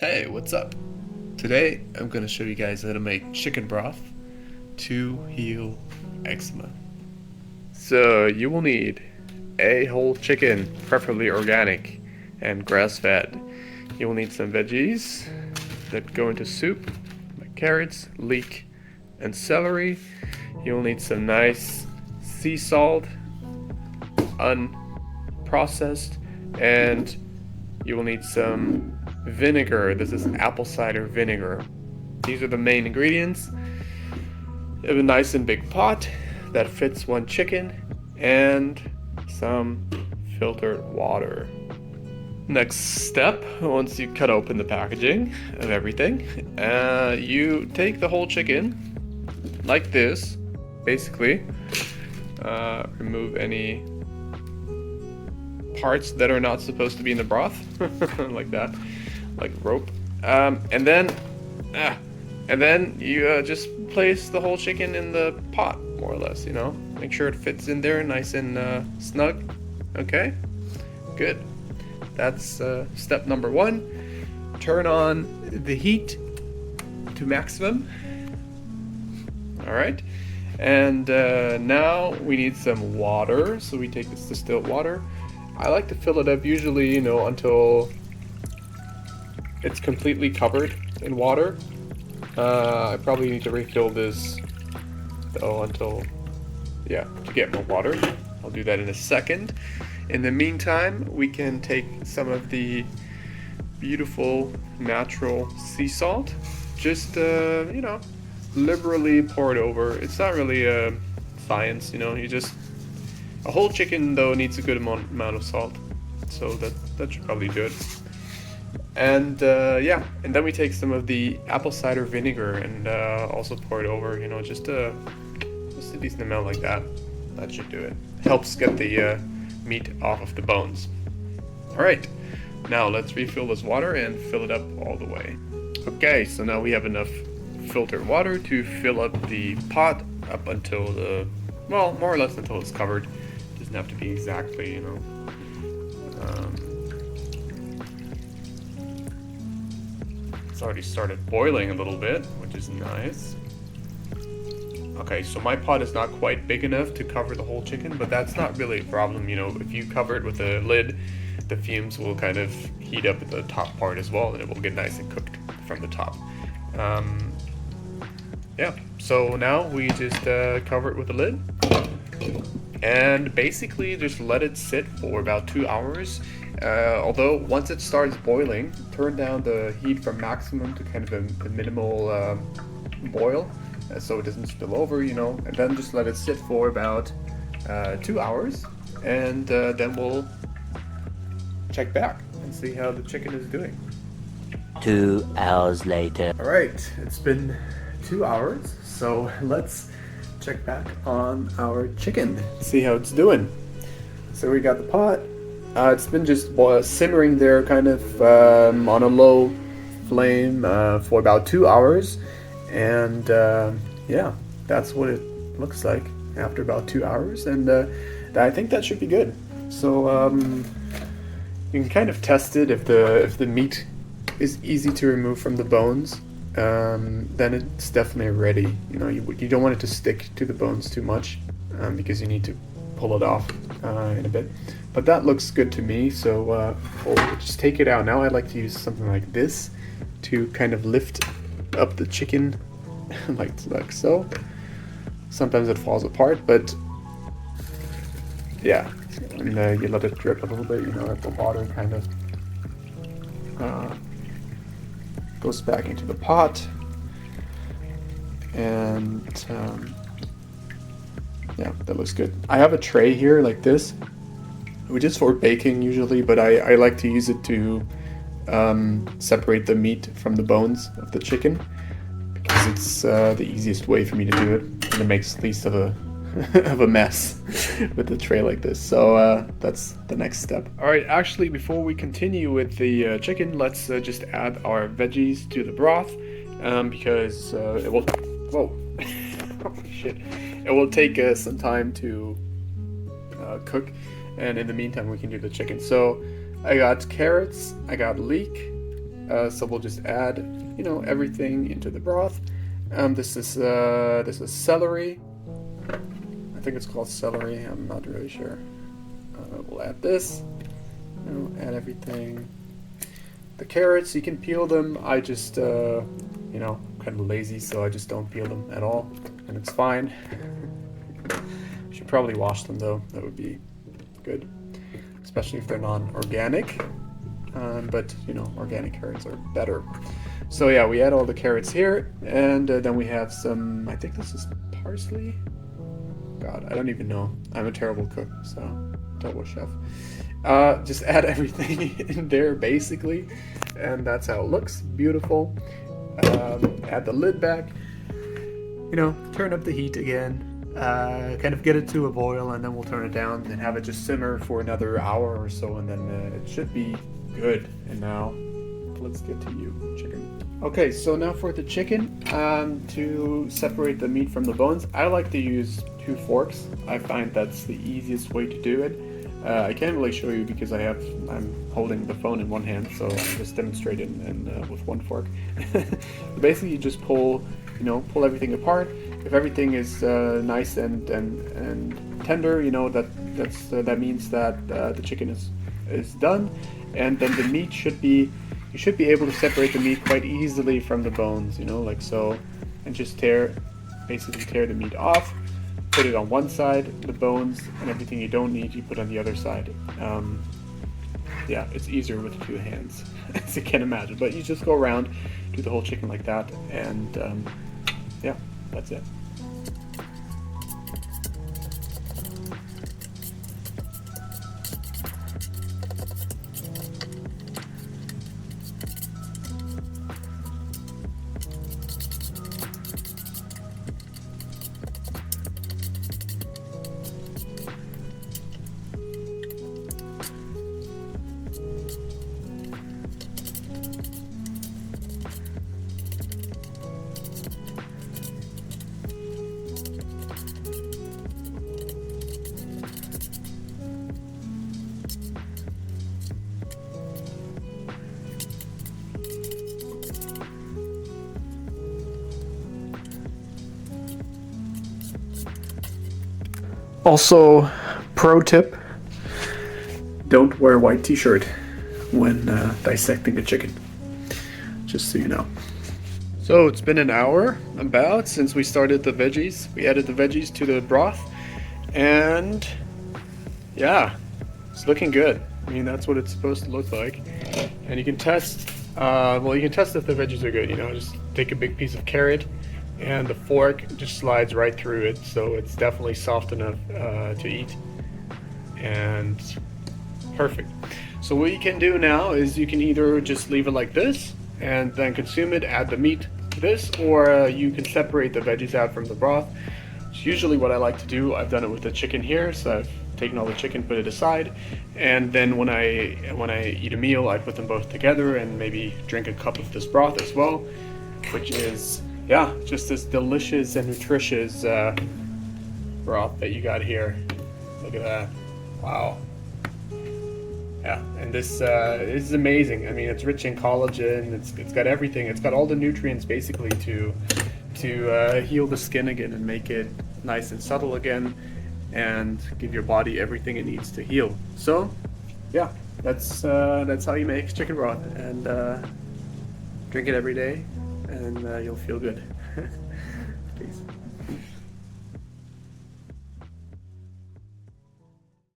Hey, what's up? Today I'm going to show you guys how to make chicken broth to heal eczema. So you will need a whole chicken, preferably organic and grass-fed. You will need some veggies that go into soup, like carrots, leek, and celery. You will need some nice sea salt, unprocessed, and you will need some vinegar. This is apple cider vinegar. These are the main ingredients. You have a nice and big pot that fits one chicken and some filtered water. Next step, once you cut open the packaging of everything, you take the whole chicken like this, basically. Remove any parts that are not supposed to be in the broth, like that, like rope, and then you just place the whole chicken in the pot, more or less. Make sure it fits in there nice and snug. Okay, good. That's step number one. Turn on the heat to maximum. All right, and now we need some water, so we take this distilled water. I like to fill it up usually, until it's completely covered in water. I probably need to refill this though to get more water. I'll do that in a second. In the meantime, we can take some of the beautiful natural sea salt, just liberally pour it over. It's not really a science, a whole chicken though needs a good amount of salt, so that should probably do it. And and then we take some of the apple cider vinegar and also pour it over, just a decent amount like that. That should do it. Helps get the meat off of the bones. All right, now let's refill this water and fill it up all the way. Okay, so now we have enough filtered water to fill up the pot up until more or less until it's covered. Doesn't have to be exactly, It's already started boiling a little bit, which is nice. Okay, so my pot is not quite big enough to cover the whole chicken, but that's not really a problem. If you cover it with a lid, the fumes will kind of heat up at the top part as well, and it will get nice and cooked from the top. So now we just cover it with a lid. And basically just let it sit for about 2 hours. Although once it starts boiling, turn down the heat from maximum to kind of a minimal boil, so it doesn't spill over, and then just let it sit for about 2 hours, and then we'll check back and see how the chicken is doing. 2 hours later. All right, it's been 2 hours, so let's check back on our chicken, see how it's doing. So we got the pot. It's been just simmering there kind of on a low flame for about 2 hours, and that's what it looks like after about 2 hours, and I think that should be good. So you can kind of test it if the meat is easy to remove from the bones. Then it's definitely ready. You don't want it to stick to the bones too much, because you need to pull it off in a bit. But that looks good to me, so we'll just take it out. Now I like to use something like this to kind of lift up the chicken, like so. Sometimes it falls apart, but yeah, and you let it drip a little bit. Let the water kind of goes back into the pot, and that looks good. I have a tray here like this, which is for baking usually, but I like to use it to separate the meat from the bones of the chicken, because it's the easiest way for me to do it, and it makes least of a of a mess with the tray like this. So that's the next step. All right, actually, before we continue with the chicken, let's just add our veggies to the broth, because it will holy shit, it will take some time to cook, and in the meantime we can do the chicken. So I got carrots, I got leek, So we'll just add, you know, everything into the broth. This is celery. I think it's called celery. I'm not really sure. We'll add this. You know, add everything. The carrots, you can peel them. I just, you know, kind of lazy, so I just don't peel them at all, and it's fine. Should probably wash them though. That would be good, especially if they're non-organic. But you know, organic carrots are better. So yeah, we add all the carrots here, and then we have some. I think this is parsley. God, I don't even know. I'm a terrible cook, so terrible chef. Just add everything in there basically, and that's how it looks. Beautiful. Add the lid back. You know, turn up the heat again. Kind of get it to a boil, and then we'll turn it down and have it just simmer for another hour or so, and then it should be good. And now let's get to you, chicken. Okay, so now for the chicken, to separate the meat from the bones, I like to use 2 forks. I find that's the easiest way to do it. I can't really show you because I'm holding the phone in one hand, so I'll just demonstrate it with 1 fork. Basically, you just pull everything apart. If everything is nice and tender, you know that means that the chicken is done, and then the meat you should be able to separate the meat quite easily from the bones, you know, like so, and just basically tear the meat off. Put it on one side, the bones and everything you don't need, you put on the other side. Yeah, it's easier with 2 hands, as you can imagine. But you just go around, do the whole chicken like that, and yeah, that's it. Also, pro tip, don't wear a white t-shirt when dissecting a chicken, just so you know. So it's been an hour about since we started the veggies. We added the veggies to the broth, and yeah, it's looking good. I mean, that's what it's supposed to look like. And you can test, you can test if the veggies are good, you know, just take a big piece of carrot, and the fork just slides right through it, so it's definitely soft enough to eat, and perfect. So what you can do now is you can either just leave it like this and then consume it, add the meat to this, or you can separate the veggies out from the broth. It's usually what I like to do. I've done it with the chicken here, so I've taken all the chicken, put it aside, and then when I eat a meal, I put them both together and maybe drink a cup of this broth as well, which is, yeah, just this delicious and nutritious broth that you got here. Look at that. Wow. Yeah, and this is amazing. I mean, it's rich in collagen. It's got everything. It's got all the nutrients basically to heal the skin again and make it nice and subtle again, and give your body everything it needs to heal. So, yeah, that's how you make chicken broth, and drink it every day, and you'll feel good.